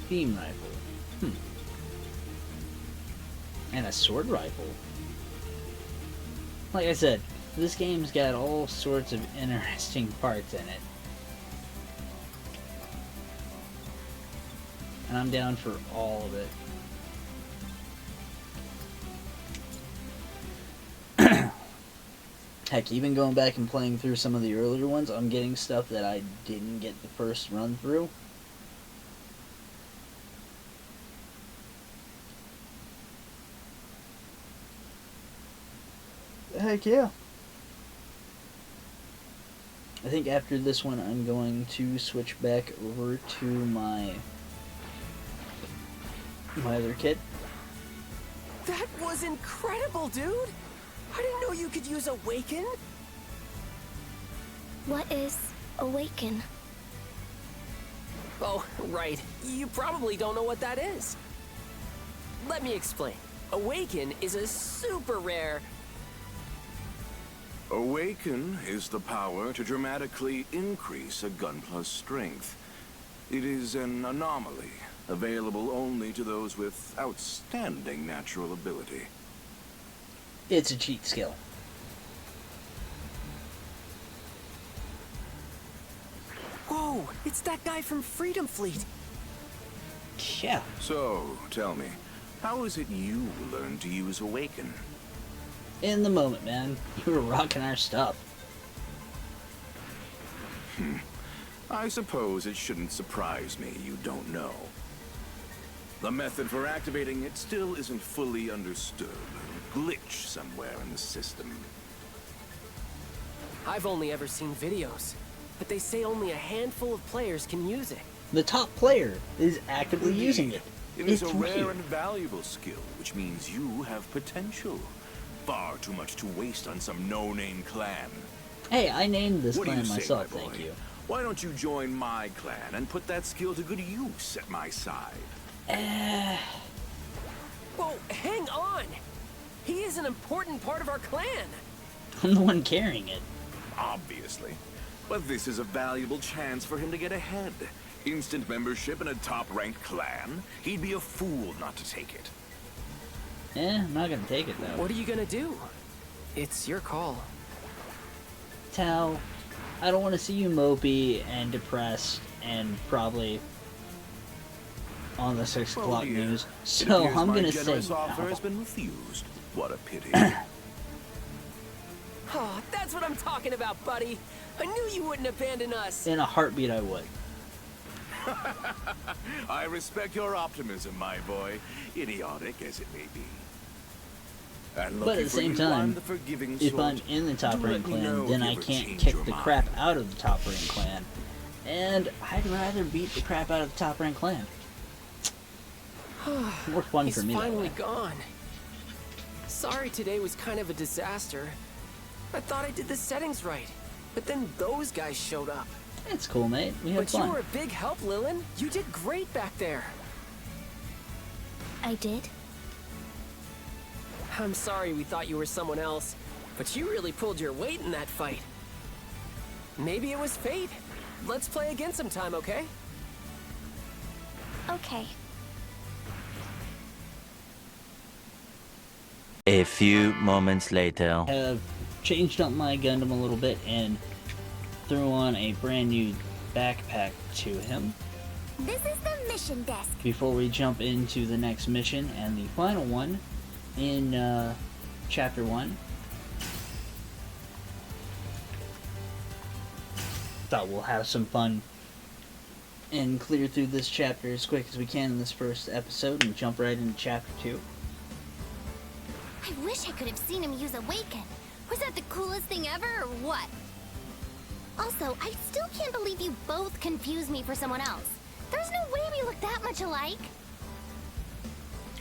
beam rifle. And a sword rifle. Like I said, this game's got all sorts of interesting parts in it. And I'm down for all of it. Heck, even going back and playing through some of the earlier ones, I'm getting stuff that I didn't get the first run through. Heck yeah. I think after this one I'm going to switch back over to my other kit. That was incredible, dude! I didn't know you could use Awaken! What is Awaken? Oh, right. You probably don't know what that is. Let me explain. Awaken is a super rare... Awaken is the power to dramatically increase a Gunpla's strength. It is an anomaly, available only to those with outstanding natural ability. It's a cheat skill. Whoa, it's that guy from Freedom Fleet. Yeah. So, tell me, how is it you learned to use Awaken? In the moment, man. You were rocking our stuff. I suppose it shouldn't surprise me you don't know. The method for activating it still isn't fully understood. A glitch somewhere in the system. I've only ever seen videos, but they say only a handful of players can use it. The top player is actively using it. It is It's a rare me. and valuable skill, which means you have potential. Far too much to waste on some no-name clan. Hey, I named this What do clan you say, myself, my boy? thank you. Why don't you join my clan and put that skill to good use at my side? Whoa, hang on! He is an important part of our clan! I'm the one carrying it. Obviously. But this is a valuable chance for him to get ahead. Instant membership in a top-ranked clan? He'd be a fool not to take it. I'm not gonna take it though. What are you gonna do? It's your call. Tao, I don't want to see you mopey and depressed and probably on the 6 Oh, o'clock dear. news. It So appears I'm my gonna say generous offer no. has been refused. What a pity. Oh, that's what I'm talking about, buddy! I knew you wouldn't abandon us! In a heartbeat, I would. I respect your optimism, my boy, idiotic as it may be. And But at lucky the for same you, time, I'm the forgiving if sort. I'm in the top Do rank let me know clan, if then you I ever can't change kick your the mind. crap out of the top rank clan. And I'd rather beat the crap out of the top rank clan. More fun He's for me that finally way. gone. Sorry today was kind of a disaster. I thought I did the settings right, but then those guys showed up. It's cool, mate. We had But you fun. were a big help, Lilin. You did great back there. I did? I'm sorry we thought you were someone else, but you really pulled your weight in that fight. Maybe it was fate. Let's play again sometime, okay? Okay. A few moments later. Have changed up my Gundam a little bit and threw on a brand new backpack to him This is the mission desk. before we jump into the next mission and the final one in chapter 1. Thought we'll have some fun and clear through this chapter as quick as we can in this first episode and jump right into chapter 2. I wish I could have seen him use Awaken. Was that the coolest thing ever, or what? Also, I still can't believe you both confused me for someone else. There's no way we look that much alike.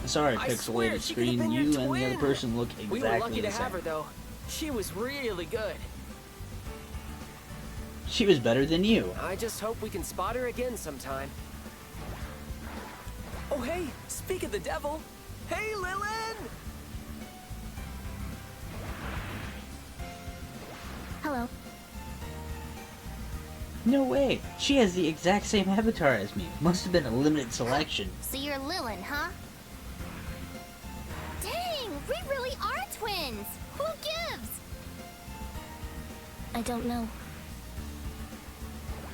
Sorry, I swear, pixelated she could have screen. been your You and the other twin. person look exactly We were lucky the to same. have her, though. She was really good. She was better than you. I just hope we can spot her again sometime. Oh, hey, speak of the devil. Hey, Lilin! Hello. No way! She has the exact same avatar as me. Must have been a limited selection. So you're Lilin, huh? Dang, we really are twins! Who gives? I don't know.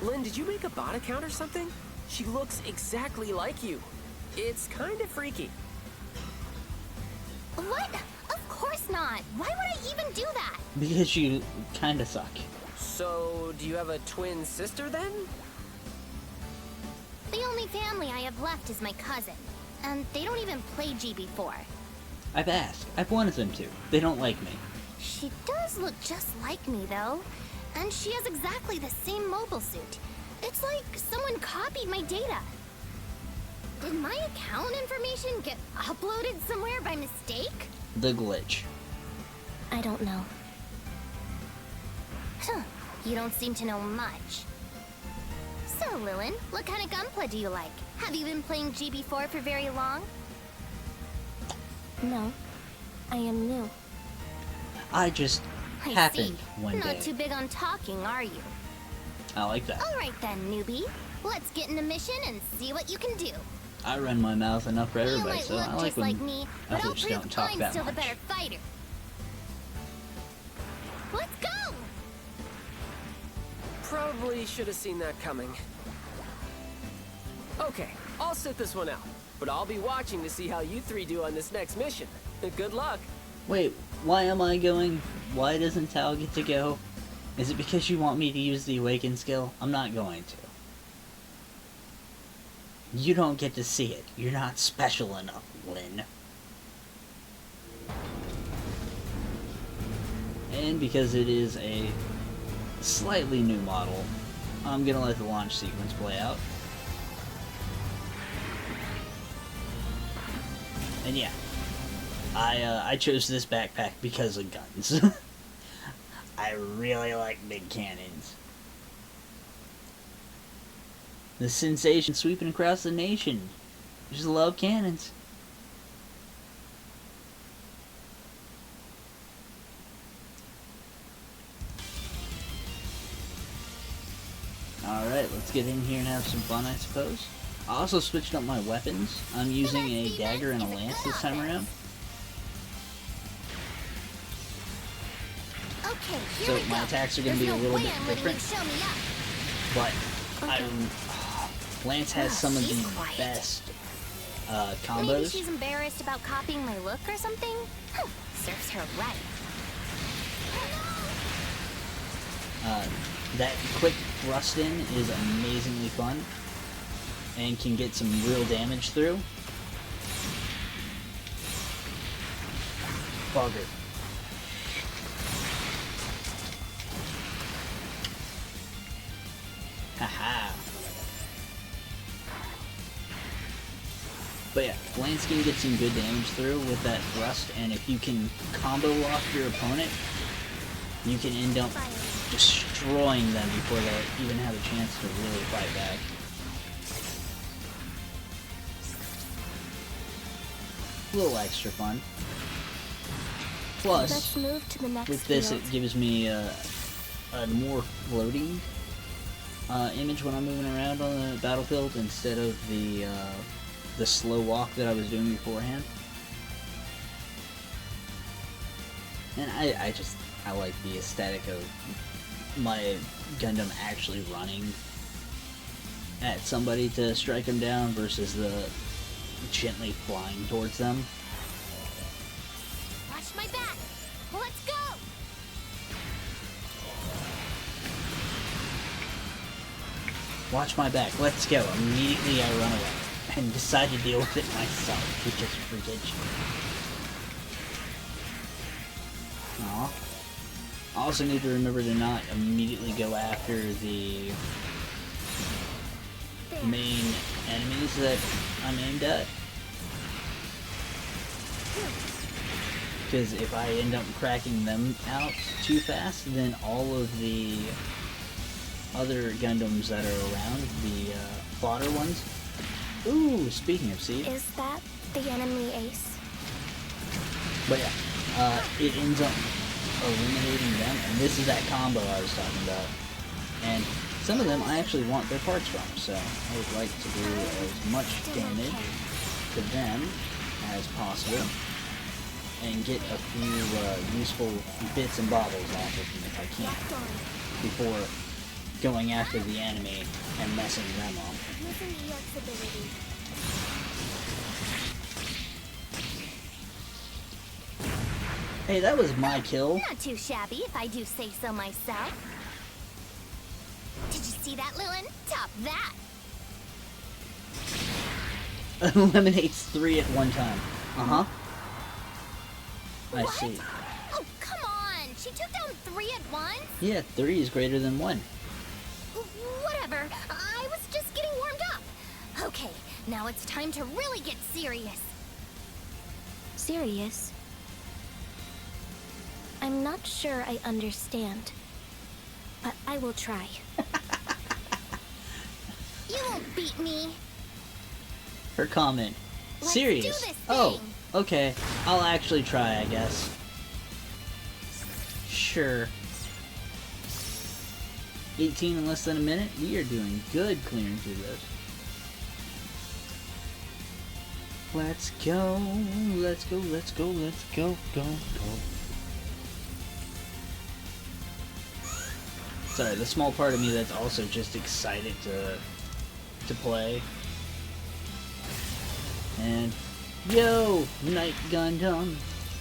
Lynn, did you make a bot account or something? She looks exactly like you. It's kind of freaky. What? Of course not! Why would I even do that? Because you kinda suck. So, do you have a twin sister then? The only family I have left is my cousin. And they don't even play GB4. I've asked. I've wanted them to. They don't like me. She does look just like me, though. And she has exactly the same mobile suit. It's like someone copied my data. Did my account information get uploaded somewhere by mistake? The glitch. I don't know. Huh. You don't seem to know much. So, Lilin, what kind of gunplay do you like? Have you been playing GB4 for very long? No. I am new. I just I happened see. one Not day. too big on talking, are you? I like that. Alright then, newbie. Let's get in the mission and see what you can do. I run my mouth enough for You everybody, might so look I like just when like me, but I'll others prove don't talk I'm that still the much. better fighter. Let's go! Probably should have seen that coming. Okay, I'll sit this one out. But I'll be watching to see how you three do on this next mission. Good luck. Wait, why am I going? Why doesn't Tal get to go? Is it because you want me to use the Awaken skill? I'm not going to. You don't get to see it. You're not special enough, Lynn. And because it is a slightly new model, I'm gonna let the launch sequence play out. And yeah, I chose this backpack because of guns. I really like big cannons. The sensation sweeping across the nation. Just love cannons. Alright, let's get in here and have some fun, I suppose. I also switched up my weapons. I'm using a dagger and a lance this time around. Okay, here So we my go. attacks are going to be There's a no little way bit I'm letting you different. show me up. But Okay. Lance has some of she's the quiet. best Maybe combos. she's embarrassed about copying my look or something? Serves her right. That quick thrust in is amazingly fun and can get some real damage through. Bugger. Haha. But yeah, Lance can get some good damage through with that thrust, and if you can combo lock your opponent, you can end up destroying them before they even have a chance to really fight back. A little extra fun. Plus, Let's move to the next with this, field. it gives me a more floating image when I'm moving around on the battlefield instead of the slow walk that I was doing beforehand. And I like the aesthetic of my Gundam actually running at somebody to strike them down versus the gently flying towards them. Watch my back. Let's go. Watch my back, let's go. Immediately I run away and decide to deal with it myself because forget you. Aw. I also need to remember to not immediately go after the main enemies that I'm aimed at. Because if I end up cracking them out too fast, then all of the other Gundams that are around, the fodder ones. Ooh, speaking of Seed. Is that the enemy ace? But yeah, it ends up eliminating them, and this is that combo I was talking about. And some of them I actually want their parts from, so I would like to do as much damage to them as possible, and get a few useful bits and bobbles off of them if I can, before going after the enemy and messing them up. Hey, that was my kill. Not too shabby, if I do say so myself. Did you see that, Lilin? Top that! Eliminates 3 at one time. Uh-huh. I What? see. Oh, come on! She took down 3 at once? Yeah, 3 is greater than 1. Whatever. I was just getting warmed up. Okay, now it's time to really get serious. Serious? I'm not sure I understand, but I will try. You won't beat me. Her comment. Let's Serious? do this Oh, thing. okay. I'll actually try, I guess. Sure. 18 in less than a minute? We are doing good clearing through this. Let's go, let's go, let's go, let's go, go. Sorry, the small part of me that's also just excited to play. And yo, Night Gundam.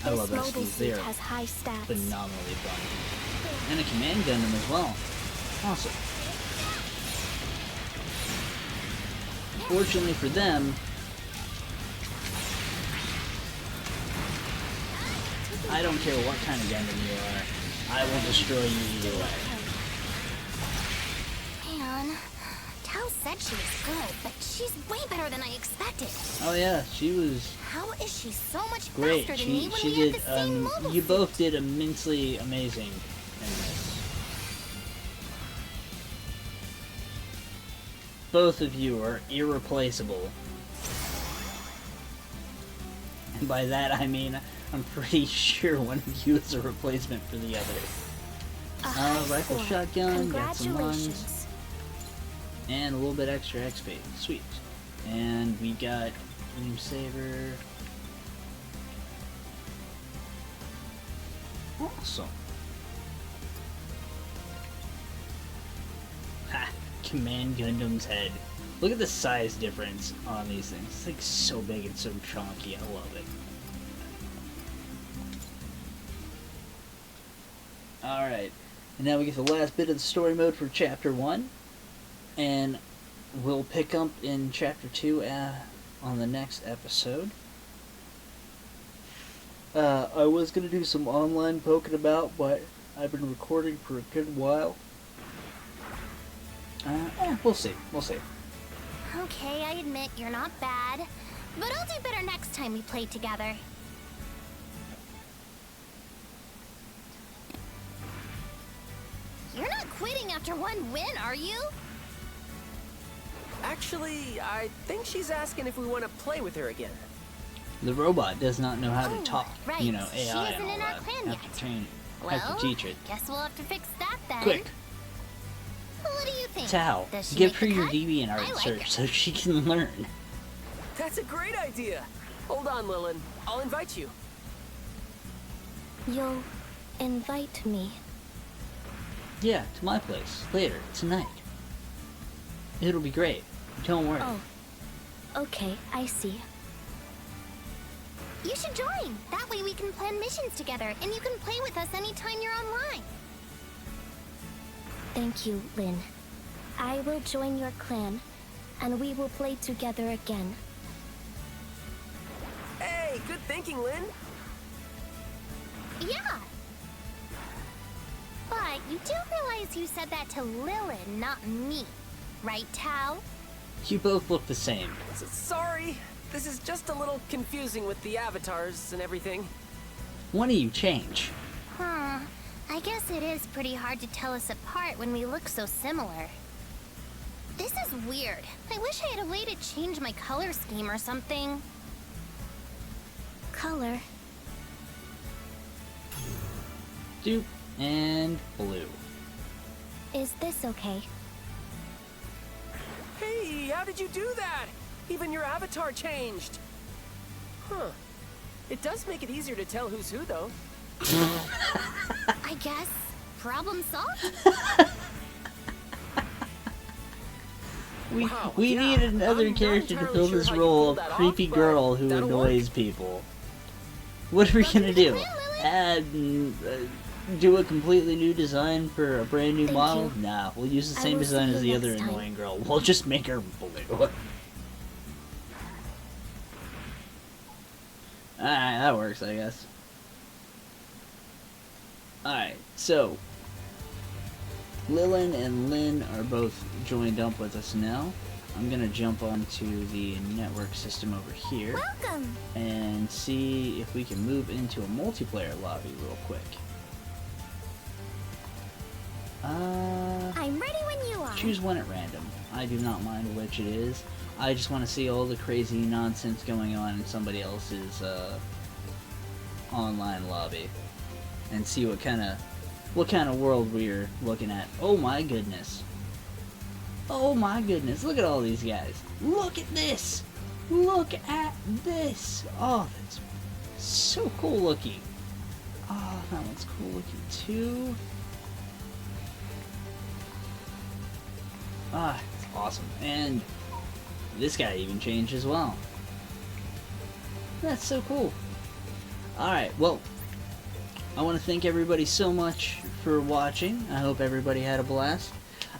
I love This those mobile skis. They suit are has high stats. phenomenally fun. And a Command Gundam as well. Awesome. Fortunately for them, I don't care what kind of Gundam you are, I will destroy you either way. Man, Tao said she was good, but she's way better than I expected. Oh yeah, she was How is she so much great. faster than me when She we did, have the same mobile you suit? both did immensely amazing in this. Both of you are irreplaceable. And by that I mean, I'm pretty sure one of you is a replacement for the other. A high Rifle score. shotgun, got some ones, Congratulations. and a little bit extra XP. Sweet. And we got Beam Saber. Awesome. Ha! Command Gundam's head. Look at the size difference on these things. It's like so big and so chunky. I love it. Alright. And now we get the last bit of the story mode for Chapter 1. And we'll pick up in Chapter 2 on the next episode. I was going to do some online poking about, but I've been recording for a good while. We'll see. We'll see. Okay, I admit you're not bad, but I'll do better next time we play together. You're not quitting after one win, are you? Actually, I think she's asking if we want to play with her again. The robot does not know how to Oh, talk. right. You know, She AI isn't and all in our that. clan Have yet. to train. Well, Have to teach it. guess we'll have to fix that then. Quick, What do you think? Tao, Does she give make her the your cut? DeviantArt I like search her. so she can learn. That's a great idea. Hold on, Lilin. I'll invite you. You'll invite me. Yeah, to my place later tonight. It'll be great. Don't worry. Oh. Okay, I see. You should join. That way we can plan missions together, and you can play with us anytime you're online. Thank you, Lynn. I will join your clan, and we will play together again. Hey, good thinking, Lynn. Yeah. But you do realize you said that to Lilin, not me. Right, Tao? You both look the same. Sorry. This is just a little confusing with the avatars and everything. One of you change. I guess it is pretty hard to tell us apart when we look so similar. This is weird. I wish I had a way to change my color scheme or something. Color. Doop. And blue. Is this okay? Hey, how did you do that? Even your avatar changed. Huh. It does make it easier to tell who's who, though. I guess. Problem solved? We need another character to fill this role of creepy girl who annoys people. What are we gonna do? Do a completely new design for a brand new model? Nah, we'll use the same design as the other annoying girl. We'll just make her blue. Alright, that works, I guess. Alright, so Lilin and Lynn are both joined up with us now. I'm gonna jump onto the network system over here Welcome! and see if we can move into a multiplayer lobby real quick. I'm ready when you are. Choose one at random. I do not mind which it is. I just want to see all the crazy nonsense going on in somebody else's online lobby and see what kind of world we're looking at. Oh my goodness. Oh my goodness. Look at all these guys. Look at this. Look at this. Oh, that's so cool looking. Oh, that one's cool looking too. Ah, it's awesome. And this guy even changed as well. That's so cool. Alright, well, I want to thank everybody so much for watching. I hope everybody had a blast.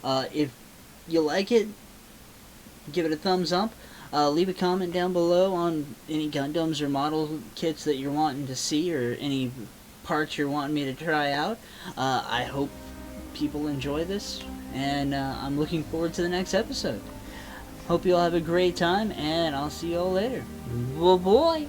If you like it, give it a thumbs up. Leave a comment down below on any Gundams or model kits that you're wanting to see or any parts you're wanting me to try out. I hope people enjoy this, and I'm looking forward to the next episode. Hope you all have a great time, and I'll see you all later. Bye-bye!